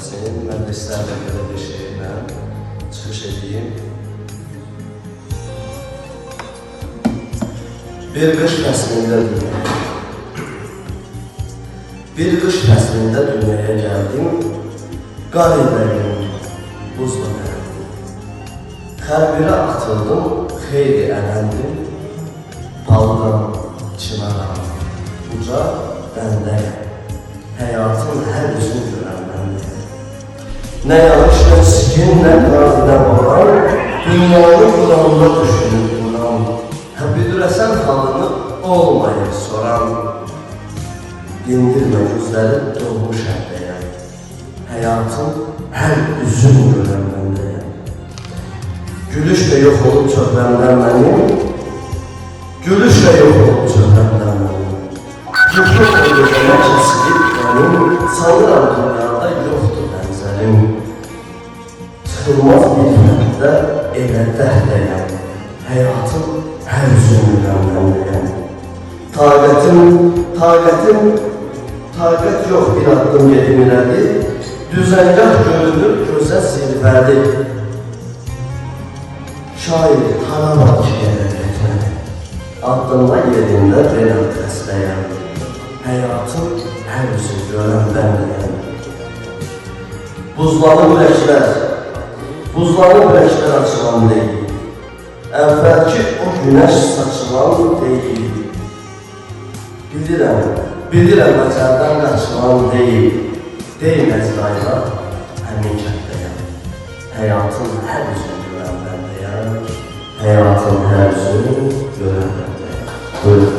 gəlsin. Mən də istərdim belə bir şeylə çıxış edeyim. Bir qış fəslində dünyaya gəldim. Qar edəyim, buzla gəldim. Xərbirə atıldım, xeyli ələndim. Palıdan çınara, uca bəndəyəm. Həyatın hər üzünü görən bəndəyəm. Nə yanlış, nə çirkin, nə qaz, nə baran, dünyanın qurağında düşünüb duran, bildirəsən halını olmayıb soran, dindirmə gözləri dolmuş hərdəyəm. Həyatın hər üzünü görən bəndəyəm. Gülüş də yox olub çöhrəmdən mənim, gülüş də yox olub çöhrəmdən mənim. Yoxluq o gözəmə kəsilib mənim, sanıram dünyada yoxdur bənzərim. Çıxılmaz bir fərqdə elə dəhdəyəm. Həyatın hər üzünü məndəyəm. Taqət yox bir addım gedim irəli, düzəngah görünür gözə silvəli. Şair hara var ki gələr getməli, addımla yerində belə xəstəyəm. Həyatın hər üzünü görən bəndəyəm. Buzlanıb ürəklər açılan deyil. Əvvəlki o günəş saçılan deyil. Bilirəm əcəldən qaçılan deyil. Deyil Əzrayla, həmin kətdəyəm. Həyatın hər üzünü görən bəndəyəm. Həyatın hər üzünü görən bəndəyəm. Buyurun.